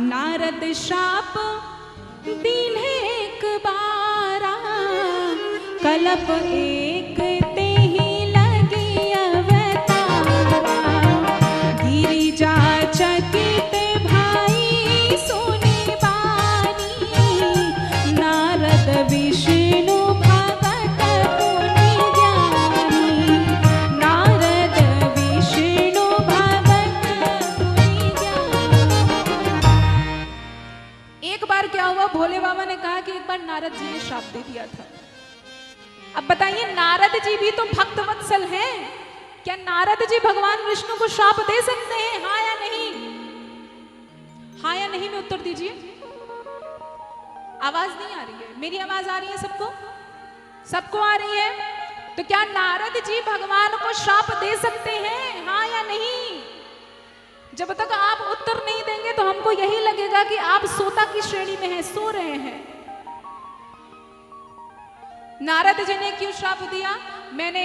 नारद शाप दीन्हे एक बारा, कलप एक ते ही लगी अवतारा। गिरिजा चकित भाई सुनी बानी, नारद विष्णु भगत पुनि ज्ञानी। नारद विष्णु भगत पुनि ज्ञानी। एक बार क्या हुआ, भोले बाबा ने कहा कि एक बार नारद जी ने श्राप दे दिया था। अब बताइए, नारद जी भी तो भक्त वत्सल हैं, क्या नारद जी भगवान विष्णु को श्राप दे सकते हैं? हाँ या नहीं? हाँ या नहीं में उत्तर दीजिए। आवाज नहीं आ रही है, मेरी आवाज आ रही है सबको? सबको आ रही है? तो क्या नारद जी भगवान को श्राप दे सकते हैं? हाँ या नहीं? जब तक आप उत्तर नहीं देंगे तो हमको यही लगेगा कि आप सोता की श्रेणी में हैं, सो रहे हैं। नारद जी ने क्यों श्राप दिया? मैंने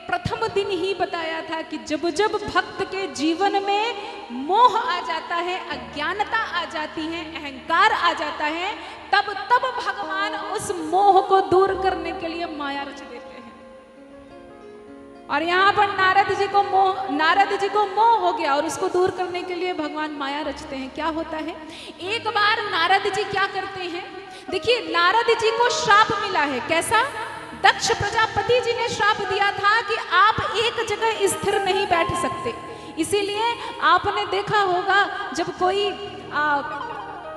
प्रथम दिन ही बताया था कि जब जब भक्त के जीवन में मोह आ जाता है, अज्ञानता आ जाती है, अहंकार आ जाता है, तब तब भगवान उस मोह को दूर करने के लिए माया रच देते हैं। और यहाँ पर नारद जी को मोह हो गया और उसको दूर करने के लिए भगवान माया रचते हैं। क्या होता है, एक बार नारद जी क्या करते हैं, देखिए नारद जी को श्राप मिला है। कैसा? दक्ष प्रजापति जी ने श्राप दिया था कि आप एक जगह स्थिर नहीं बैठ सकते। इसीलिए आपने देखा होगा जब कोई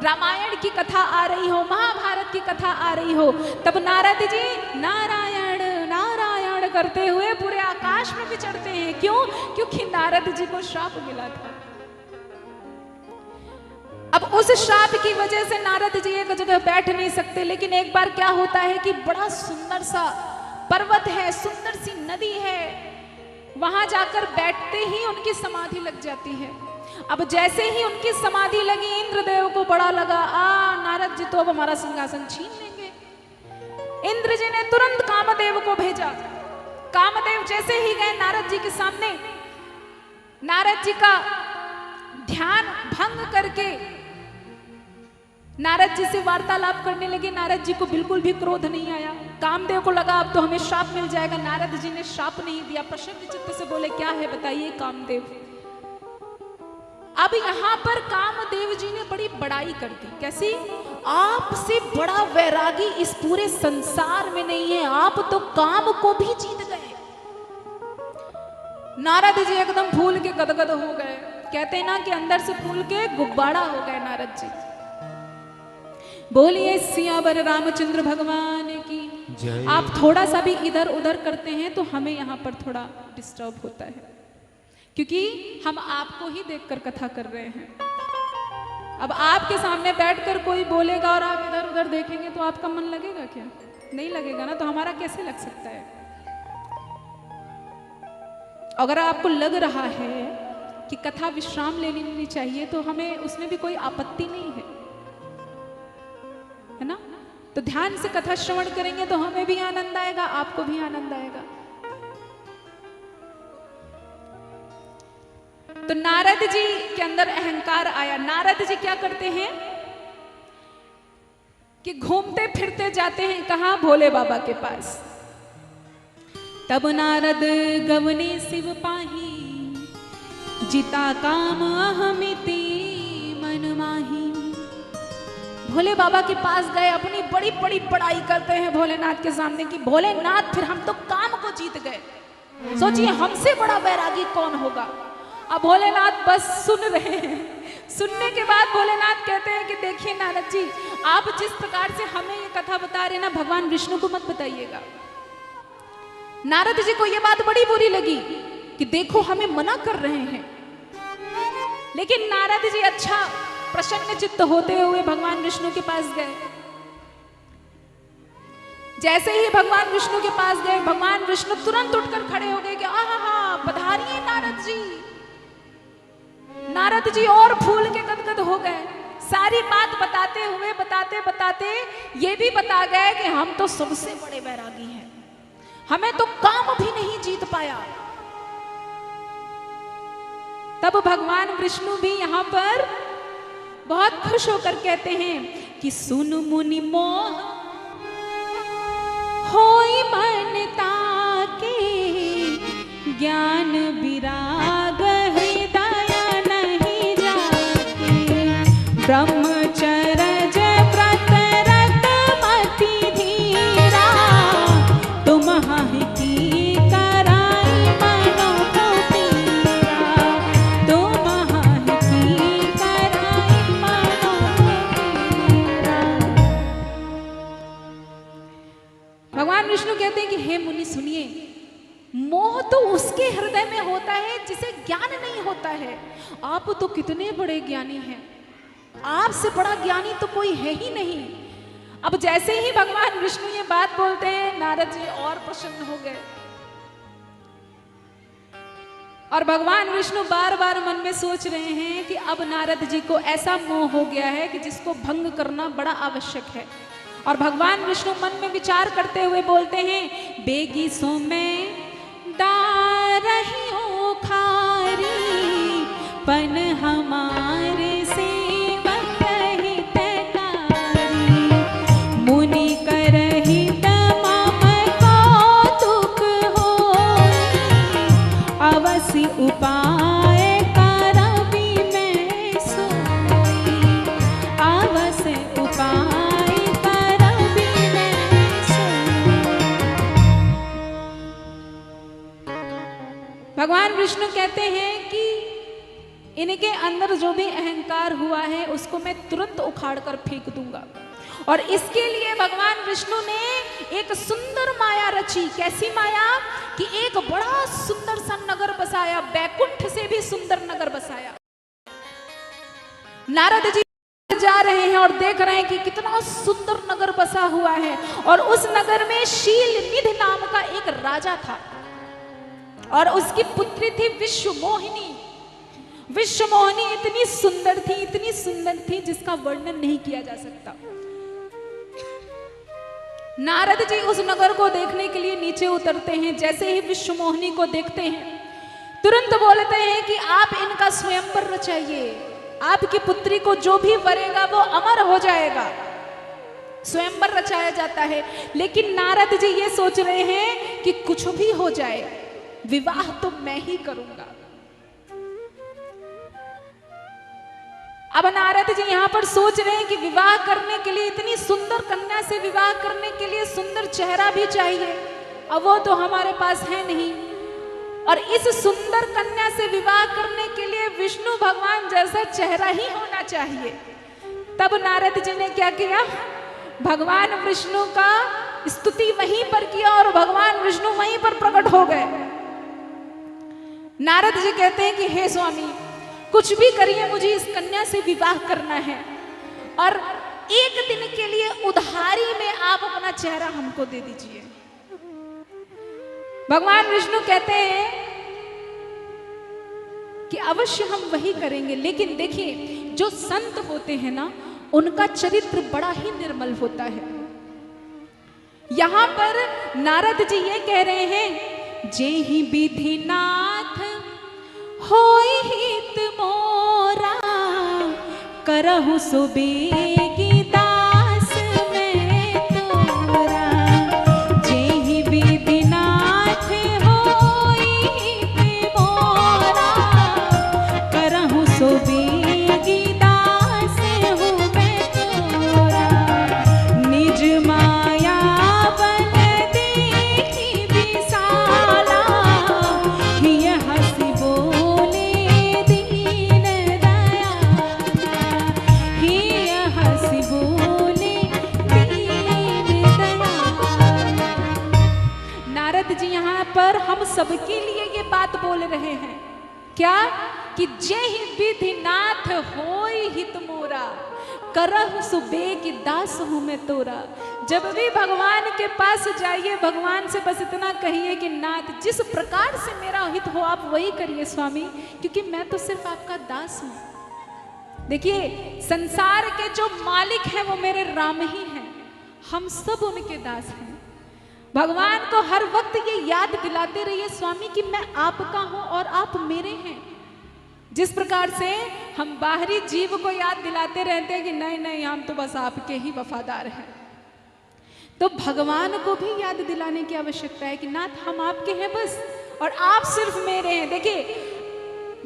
रामायण की कथा आ रही हो, महाभारत की कथा आ रही हो, तब नारद जी नारायण नारायण करते हुए पूरे आकाश में विचरते हैं। क्यों? क्योंकि नारद जी को श्राप मिला था। अब उस श्राप की वजह से नारद जी एक जगह बैठ नहीं सकते। लेकिन एक बार क्या होता है कि बड़ा सुंदर सा पर्वत है, सुंदर सी नदी है, वहां जाकर बैठते ही उनकी समाधि लग जाती है। अब जैसे ही उनकी समाधि लगी, इंद्रदेव को बड़ा लगा, नारद जी तो अब हमारा सिंहासन छीन लेंगे। इंद्र जी ने तुरंत कामदेव को भेजा। कामदेव जैसे ही गए नारद जी के सामने, नारद जी का ध्यान भंग करके नारद जी से वार्तालाप करने लगे। नारद जी को बिल्कुल भी क्रोध नहीं आया। कामदेव को लगा अब तो हमें श्राप मिल जाएगा। नारद जी ने श्राप नहीं दिया, प्रसन्न चित्त से बोले, क्या है बताइए कामदेव। अब यहाँ पर कामदेव जी ने बड़ी बड़ाई कर दी। कैसी? आपसे बड़ा वैरागी इस पूरे संसार में नहीं है, आप तो काम को भी जीत गए। नारद जी एकदम फूल के गदगद हो गए। कहते हैं ना कि अंदर से फूल के गुब्बारा हो गए नारद जी। बोलिए सियावर रामचंद्र भगवान की जय। आप थोड़ा सा भी इधर उधर करते हैं तो हमें यहाँ पर थोड़ा डिस्टर्ब होता है, क्योंकि हम आपको ही देखकर कथा कर रहे हैं। अब आपके सामने बैठकर कोई बोलेगा और आप इधर उधर देखेंगे तो आपका मन लगेगा क्या? नहीं लगेगा ना, तो हमारा कैसे लग सकता है? अगर आपको लग रहा है कि कथा विश्राम ले लेनी चाहिए तो हमें उसमें भी कोई आपत्ति नहीं है ना? तो ध्यान से कथा श्रवण करेंगे तो हमें भी आनंद आएगा, आपको भी आनंद आएगा। तो नारद जी के अंदर अहंकार आया। नारद जी क्या करते हैं कि घूमते फिरते जाते हैं कहाँ? भोले बाबा के पास। तब नारद गवने शिव पाही, जिता काम अहमिति मन माही। भोले बाबा के पास गए, अपनी बड़ी बड़ी बड़ाई करते हैं भोलेनाथ के सामने कि भोलेनाथ फिर हम तो काम को जीत गए, सोचिए हमसे बड़ा वैरागी कौन होगा। अब भोलेनाथ बस सुन रहे हैं। सुनने के बाद भोलेनाथ कहते हैं कि देखिए नारद जी, आप जिस प्रकार से हमें ये कथा बता रहे हैं ना, भगवान विष्णु को मत बताइएगा। नारद जी को ये बात बड़ी बुरी लगी कि देखो हमें मना कर रहे हैं। लेकिन नारद जी अच्छा प्रसन्न चित्त होते हुए भगवान विष्णु के पास गए। जैसे ही भगवान विष्णु के पास गए, भगवान विष्णु तुरंत उठकर खड़े हो गए कि आहा पधारिए नारद जी। नारद जी और फूल के गदगद हो गए। सारी बात बताते हुए बताते बताते ये भी बता गए कि हम तो सबसे बड़े वैरागी हैं, हमें तो काम भी नहीं जीत पाया। तब भगवान विष्णु भी यहां पर बहुत खुश होकर कहते हैं कि सुन मुनि मोह होई मन ताके, ज्ञान विराग हृदय नहीं जाके, ब्रह्मचर्य व्रत रत मति धीरा, तुम हाहि की कराई मनो को पीरा, तुम हाहि की कराई मनो को पीरा। भगवान विष्णु कहते हैं कि हे मुनि सुनिए, मोह तो उसके हृदय में होता है जिसे ज्ञान नहीं होता है। आप तो कितने बड़े ज्ञानी हैं, आपसे बड़ा ज्ञानी तो कोई है ही नहीं। अब जैसे ही भगवान विष्णु ये बात बोलते हैं, नारद जी और प्रसन्न हो गए। और भगवान विष्णु बार बार मन में सोच रहे हैं कि अब नारद जी को ऐसा मोह हो गया है कि जिसको भंग करना बड़ा आवश्यक है। और भगवान विष्णु मन में विचार करते हुए बोलते हैं, बेगी सो मैं रही हो खारी, पन हमारे सेवक हित कारी, मुनि करहि तमम कौतुक होई, अवसि उपाय करबि मैं सोई, अवसि उपाय करबि मैं सोई। भगवान विष्णु कहते हैं कि इनके अंदर जो भी अहंकार हुआ है उसको मैं तुरंत उखाड़ कर फेंक दूंगा। और इसके लिए भगवान विष्णु ने एक सुंदर माया रची। कैसी माया? कि एक बड़ा सुंदर सा नगर बसाया, बैकुंठ से भी सुंदर नगर बसाया। नारद जी जा रहे हैं और देख रहे हैं कि कितना सुंदर नगर बसा हुआ है। और उस नगर में शीलनिधि नाम का एक राजा था और उसकी पुत्री थी विश्वमोहिनी। विश्वमोहिनी इतनी सुंदर थी जिसका वर्णन नहीं किया जा सकता। नारद जी उस नगर को देखने के लिए नीचे उतरते हैं। जैसे ही विश्वमोहिनी को देखते हैं, तुरंत बोलते हैं कि आप इनका स्वयंवर रचाइए, आपकी पुत्री को जो भी वरेगा वो अमर हो जाएगा। स्वयंवर रचाया जाता है। लेकिन नारद जी ये सोच रहे हैं कि कुछ भी हो जाए, विवाह तो मैं ही करूंगा। अब नारद जी यहां पर सोच रहे हैं कि विवाह करने के लिए, इतनी सुंदर कन्या से विवाह करने के लिए सुंदर चेहरा भी चाहिए। अब वो तो हमारे पास है नहीं। और इस सुंदर कन्या से विवाह करने के लिए विष्णु भगवान जैसा चेहरा ही होना चाहिए। तब नारद जी ने क्या किया? भगवान विष्णु का स्तुति वहीं पर किया और भगवान विष्णु वहीं पर प्रकट हो गए। नारद जी कहते हैं कि हे स्वामी, कुछ भी करिए, मुझे इस कन्या से विवाह करना है और एक दिन के लिए उधारी में आप अपना चेहरा हमको दे दीजिए। भगवान विष्णु कहते हैं कि अवश्य हम वही करेंगे। लेकिन देखिए, जो संत होते हैं ना, उनका चरित्र बड़ा ही निर्मल होता है। यहां पर नारद जी ये कह रहे हैं, जेहि विधिनाथ होई हित मोरा, करहु सुबेगी दास मैं तोरा। जेहि विधिनाथ होई हित मोरा, करहु सुबेगी दास हूँ मैं तोरा। निज माया बन देखी विशाला, हिय हंसी बोले दीन दयाला, हिय हंसी बोले दीन दयाला। नारद जी यहाँ पर हम सबके लिए ये बात बोल रहे हैं। क्या? कि जेहि विधिनाथ होई हित मोरा, करहु सुबेगी दास हूं मैं तोरा। जब भी भगवान के पास जाइए, भगवान से बस इतना कहिए कि नाथ, जिस प्रकार से मेरा हित हो आप वही करिए स्वामी, क्योंकि मैं तो सिर्फ आपका दास हूं। देखिए, संसार के जो मालिक हैं वो मेरे राम ही हैं, हम सब उनके दास हैं। भगवान को हर वक्त ये याद दिलाते रहिए स्वामी कि मैं आपका हूं और आप मेरे हैं। जिस प्रकार से हम बाहरी जीव को याद दिलाते रहते हैं कि नहीं नहीं हम तो बस आपके ही वफादार हैं, तो भगवान को भी याद दिलाने की आवश्यकता है कि नाथ हम आपके हैं बस, और आप सिर्फ मेरे हैं। देखिए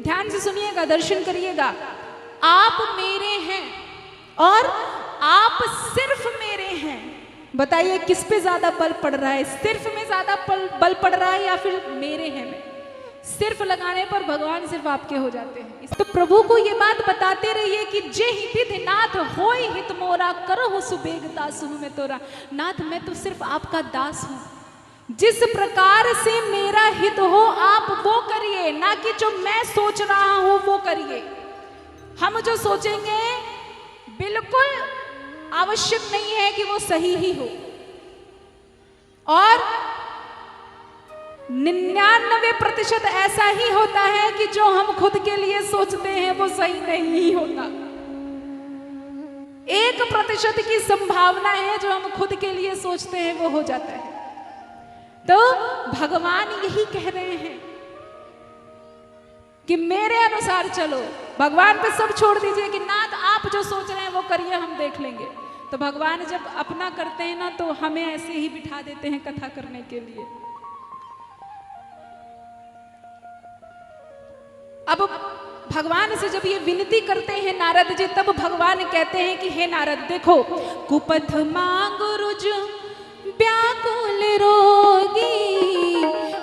ध्यान से सुनिएगा, दर्शन करिएगा, आप मेरे हैं और आप सिर्फ मेरे हैं। बताइए किस पे ज्यादा बल पड़ रहा है, सिर्फ में ज्यादा बल पड़ रहा है या फिर मेरे हैं में? सिर्फ लगाने पर भगवान सिर्फ आपके हो जाते हैं। तो प्रभु को ये बात बताते रहिए कि जे हित नाथ होय हित मोरा, करहु सुबेगता सुनु में तोरा। नाथ मैं तो सिर्फ आपका दास हूं, जिस प्रकार से मेरा हित हो आप वो करिए, ना कि जो मैं सोच रहा हूं वो करिए। हम जो सोचेंगे बिल्कुल आवश्यक नहीं है कि वो सही ही हो, और 99% ऐसा ही होता है कि जो हम खुद के लिए सोचते हैं वो सही नहीं होता। 1% की संभावना है जो हम खुद के लिए सोचते हैं वो हो जाता है। तो भगवान यही कह रहे हैं कि मेरे अनुसार चलो, भगवान पे सब छोड़ दीजिए कि नाथ आप जो सोच रहे हैं वो करिए, हम देख लेंगे। तो भगवान जब अपना करते हैं ना, तो हमें ऐसे ही बिठा देते हैं कथा करने के लिए। अब भगवान से जब ये विनती करते हैं नारद जी, तब भगवान कहते हैं कि हे नारद देखो, कुपथ मांग रुज व्याकुल रोगी,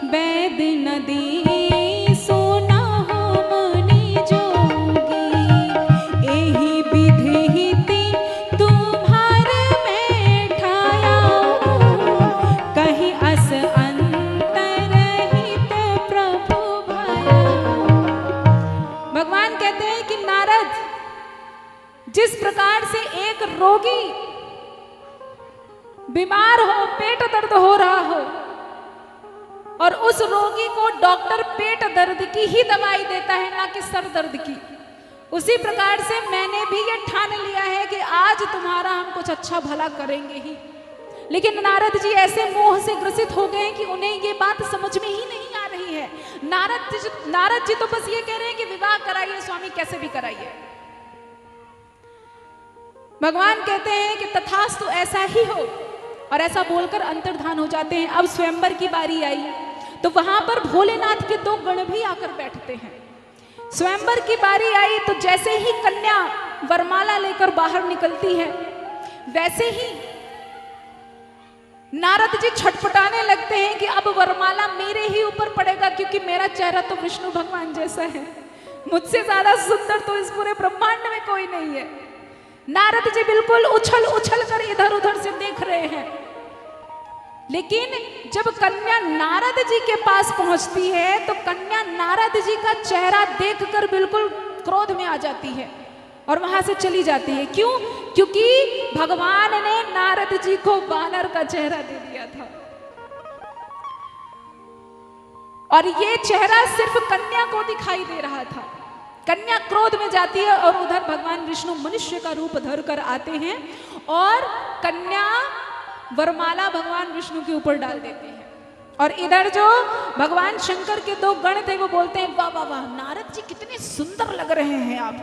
वैद नदी सोना हो मनि जोगी, एही विधि हिति तुम्हार में ठाया, कहीं अस अंतर हित प्रभु भया। भगवान कहते हैं कि नारद, जिस प्रकार से एक रोगी बीमार हो, पेट दर्द हो रहा हो, और उस रोगी को डॉक्टर पेट दर्द की ही दवाई देता है, ना कि सर दर्द की, उसी प्रकार से मैंने भी ये ठान लिया है कि आज तुम्हारा हम कुछ अच्छा भला करेंगे ही। लेकिन नारद जी ऐसे मोह से ग्रसित हो गए कि उन्हें ये बात समझ में ही नहीं आ रही है। नारद जी तो बस ये कह रहे हैं कि विवाह कराइए स्वामी, कैसे भी कराइए। भगवान कहते हैं कि तथास्तु ऐसा ही हो, और ऐसा बोलकर अंतर्धान हो जाते हैं। अब स्वयंवर की बारी आई तो वहां पर भोलेनाथ के 2 गण भी आकर बैठते हैं। स्वयंवर की बारी आई तो जैसे ही कन्या वरमाला लेकर बाहर निकलती है, वैसे ही नारद जी छटपटाने लगते हैं कि अब वरमाला मेरे ही ऊपर पड़ेगा, क्योंकि मेरा चेहरा तो विष्णु भगवान जैसा है, मुझसे ज्यादा सुंदर तो इस पूरे ब्रह्मांड में कोई नहीं है। नारद जी बिल्कुल उछल उछल कर इधर उधर से देख रहे हैं, लेकिन जब कन्या नारद जी के पास पहुंचती है तो कन्या नारद जी का चेहरा देखकर बिल्कुल क्रोध में आ जाती है और वहां से चली जाती है। क्यों? क्योंकि भगवान ने नारद जी को वानर का चेहरा दे दिया था, और ये चेहरा सिर्फ कन्या को दिखाई दे रहा था। कन्या क्रोध में जाती है और उधर भगवान विष्णु मनुष्य का रूप धर कर आते हैं और कन्या वरमाला भगवान विष्णु के ऊपर डाल देते हैं। और इधर जो भगवान शंकर के 2 गण थे वो बोलते हैं वाह वाह वाह, नारद जी कितने सुंदर लग रहे हैं आप,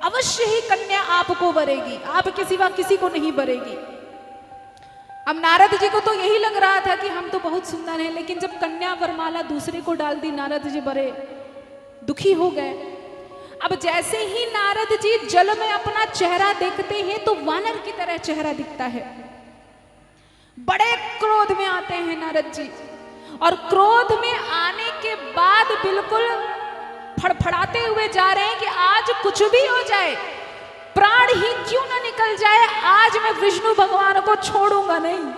अवश्य ही कन्या आपको वरेगी, आपके सिवा किसी को नहीं वरेगी। अब नारद जी को तो यही लग रहा था कि हम तो बहुत सुंदर हैं, लेकिन जब कन्या वरमाला दूसरे को डाल दी, नारद जी बड़े दुखी हो गए। अब जैसे ही नारद जी जल में अपना चेहरा देखते हैं तो वानर की तरह चेहरा दिखता है। बड़े क्रोध में आते हैं नारद जी, और क्रोध में आने के बाद बिल्कुल फड़फड़ाते हुए जा रहे हैं कि आज कुछ भी हो जाए, प्राण ही क्यों ना निकल जाए, आज मैं विष्णु भगवान को छोड़ूंगा नहीं।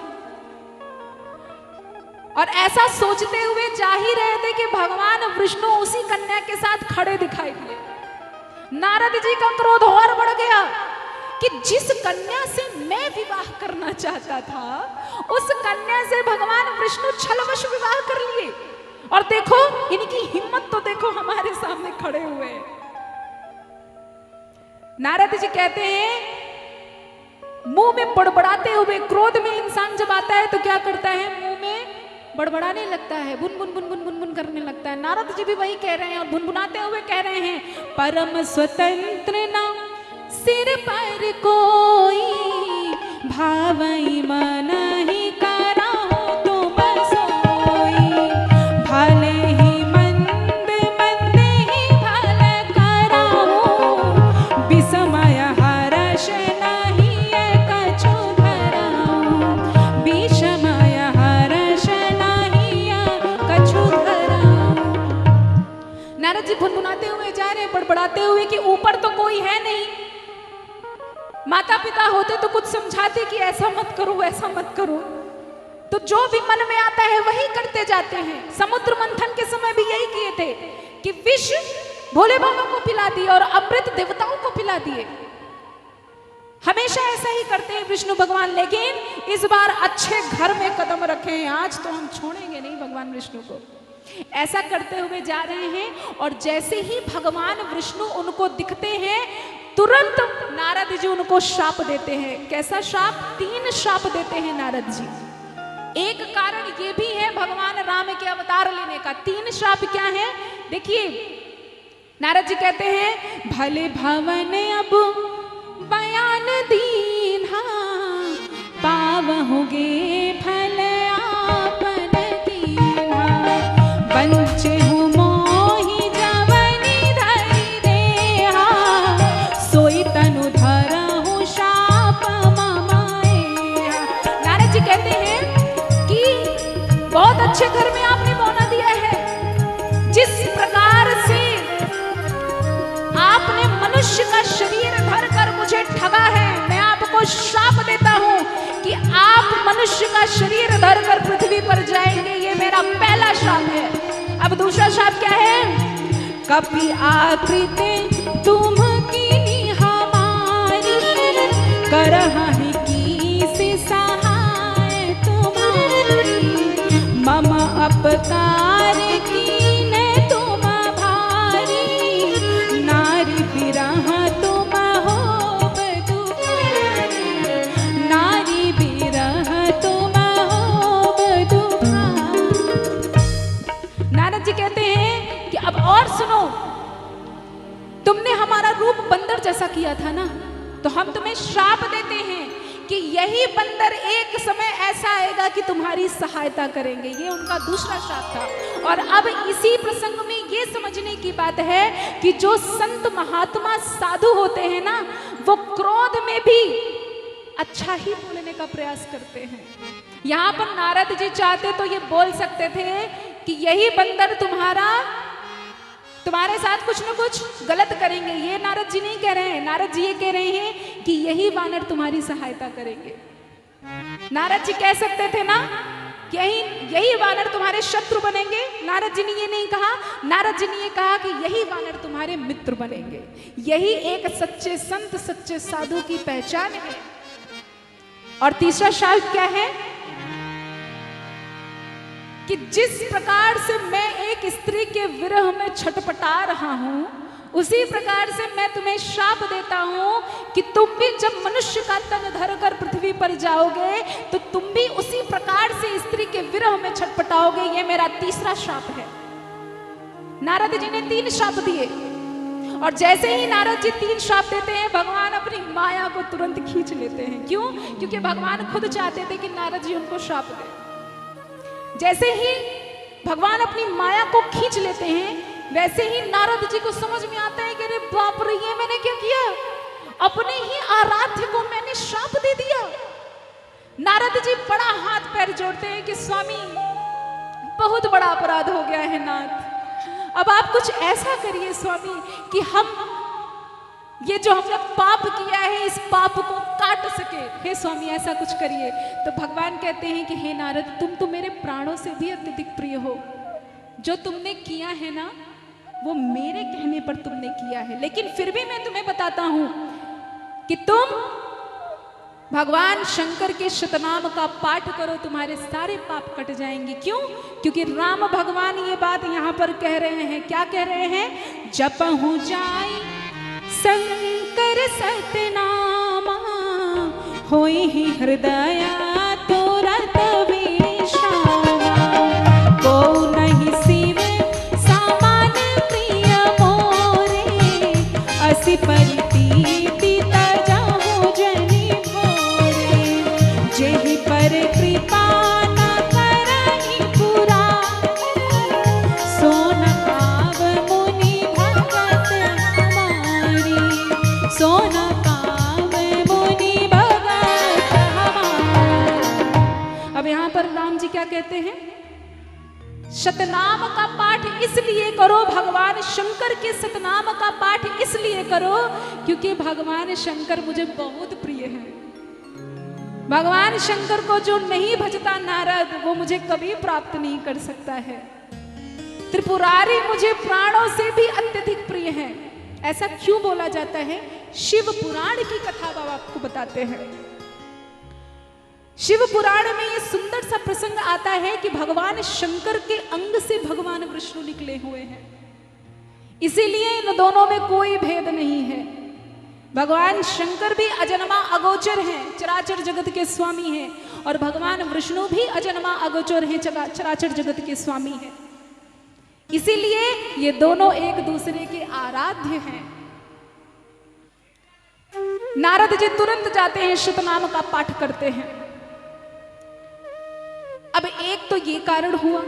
और ऐसा सोचते हुए जा ही रहे थे कि भगवान विष्णु उसी कन्या के साथ खड़े दिखाई दिए। नारद जी का क्रोध और बढ़ गया कि जिस कन्या से मैं विवाह करना चाहता था, उस कन्या से भगवान विष्णु छलवश विवाह कर लिए, और देखो इनकी हिम्मत तो देखो हमारे सामने खड़े हुए हैं। नारद जी कहते हैं, मुंह में बड़बड़ाते हुए, क्रोध में इंसान जब आता है तो क्या करता है, मुंह में बड़बड़ाने लगता है, बुन बुन बुन बुन बुन बुन करने लगता है। नारद जी भी वही कह रहे हैं और बुनबुनाते हुए कह रहे हैं, परम स्वतंत्र ना सिर पर कोई, भावई मन ही कराओ तुम सोई, भले ही मंद मंद ही भल कराओ, विस्मय हर्ष नहीं कछु धराओ, विस्मय हर्ष नहीं कछु धराओ। नारद जी भुनभुनाते हुए जा रहे, बड़बड़ाते हुए कि ऊपर तो कोई है नहीं, माता पिता होते तो कुछ समझाते कि ऐसा मत करो वैसा मत करो, तो जो भी मन में आता है वही करते जाते हैं। समुद्र मंथन के समय भी यही किए थे कि विष भोले बाबा को पिला दिए और अमृत देवताओं को पिला दिए। हमेशा ऐसा ही करते हैं विष्णु भगवान, लेकिन इस बार अच्छे घर में कदम रखे हैं, आज तो हम छोड़ेंगे नहीं भगवान विष्णु को। ऐसा करते हुए जा रहे हैं और जैसे ही भगवान विष्णु उनको दिखते हैं, तुरंत नारद जी उनको शाप देते हैं। कैसा शाप? 3 शाप देते हैं नारद जी। एक कारण ये भी है भगवान राम के अवतार लेने का। 3 शाप क्या है देखिए, नारद जी कहते हैं, भले भवन अब बयान दीन्हा, पावहुगे फल आपन कीन्हा, बंचे हूँ मोहि जवनि धरि देहा, सोई तनु धरहु शाप ममाएहा। नारद जी कहते हैं कि बहुत अच्छे घर में आपने बौना दिया है, जिस प्रकार से आपने मनुष्य का शरीर धर कर मुझे ठगा है, मैं आपको शाप देता हूं कि आप मनुष्य का शरीर धर कर पृथ्वी पर जाएंगे। ये मेरा पहला शाप है। अब दूसरा शाप क्या है? कपि आकृति तुम की हमारी, करहि कीस सहाय तुम्हारी, मम अपकार कीने तुम भारी, नारी बिरह तुम होब दुखारी, नारी बिरह तुम होब दुखारी। नारद जी कहते हैं कि अब और सुनो, तुमने हमारा रूप बंदर जैसा किया था ना, तो हम तुम्हें श्राप देते हैं कि यही बंदर एक समय ऐसा आएगा कि तुम्हारी सहायता करेंगे। ये उनका दूसरा श्राप था। और अब इसी प्रसंग में ये समझने की बात है कि जो संत महात्मा साधु होते हैं ना, वो क्रोध में भी अच्छा ही बोलने का प्रयास करते हैं। यहाँ पर नारद जी चाहते तो ये बोल सकते थे कि यही बंदर तुम्हारे साथ कुछ न कुछ गलत करेंगे। ये नारद जी नहीं कह रहे हैं। नारद जी ये कह रहे हैं कि यही वानर तुम्हारी सहायता करेंगे। नारद जी कह सकते थे ना, यही वानर तुम्हारे शत्रु बनेंगे। नारद जी ने ये नहीं कहा। नारद जी ने ये कहा कि यही वानर तुम्हारे मित्र बनेंगे। यही एक सच्चे संत, सच्चे साधु की पहचान है। और तीसरा शाप क्या है कि जिस प्रकार से मैं एक स्त्री के विरह में छटपटा रहा हूं, उसी प्रकार से मैं तुम्हें शाप देता हूं कि तुम भी जब मनुष्य का तन धर कर पृथ्वी पर जाओगे तो तुम भी उसी प्रकार से स्त्री के विरह में छटपटाओगे। ये मेरा तीसरा शाप है। नारद जी ने 3 शाप दिए और जैसे ही नारद जी 3 शाप देते हैं, भगवान अपनी माया को तुरंत खींच लेते हैं। क्यों? क्योंकि भगवान खुद चाहते थे कि नारद जी उनको शाप दें। जैसे ही भगवान अपनी माया को खींच लेते हैं, वैसे ही नारद जी को समझ में आता है कि अरे बाप रे, ये मैंने क्या किया? अपने ही आराध्य को मैंने शाप दे दिया। नारद जी बड़ा हाथ पैर जोड़ते हैं कि स्वामी, बहुत बड़ा अपराध हो गया है नाथ। अब आप कुछ ऐसा करिए स्वामी कि हम ये जो हमने पाप किया है, इस पाप को काट सके। हे स्वामी, ऐसा कुछ करिए। तो भगवान कहते हैं कि हे नारद, तुम तो मेरे प्राणों से भी अत्यधिक प्रिय हो। जो तुमने किया है ना, वो मेरे कहने पर तुमने किया है, लेकिन फिर भी मैं तुम्हें बताता हूं कि तुम भगवान शंकर के शतनाम का पाठ करो, तुम्हारे सारे पाप कट जाएंगे। क्यों? क्योंकि राम भगवान ये बात यहाँ पर कह रहे हैं। क्या कह रहे हैं? जपहु जाई शंकर सतनामा, होई ही हृदय तुरत विश्रामा। कहते हैं? शतनाम का पाठ इसलिए करो, भगवान शंकर के शतनाम का पाठ इसलिए करो क्योंकि भगवान शंकर मुझे बहुत प्रिय हैं। भगवान शंकर को जो नहीं भजता नारद, वो मुझे कभी प्राप्त नहीं कर सकता है। त्रिपुरारी मुझे प्राणों से भी अत्यधिक प्रिय है। ऐसा क्यों बोला जाता है? शिव पुराण की कथा बाबा आपको बताते हैं। शिव पुराण में ये सुंदर सा प्रसंग आता है कि भगवान शंकर के अंग से भगवान विष्णु निकले हुए हैं, इसीलिए इन दोनों में कोई भेद नहीं है। भगवान शंकर भी अजन्मा अगोचर हैं, चराचर जगत के स्वामी हैं, और भगवान विष्णु भी अजन्मा अगोचर हैं, चराचर जगत के स्वामी हैं। इसीलिए ये दोनों एक दूसरे के आराध्य हैं। नारद जी तुरंत जाते हैं, शतनाम का पाठ करते हैं। अब एक तो ये कारण हुआ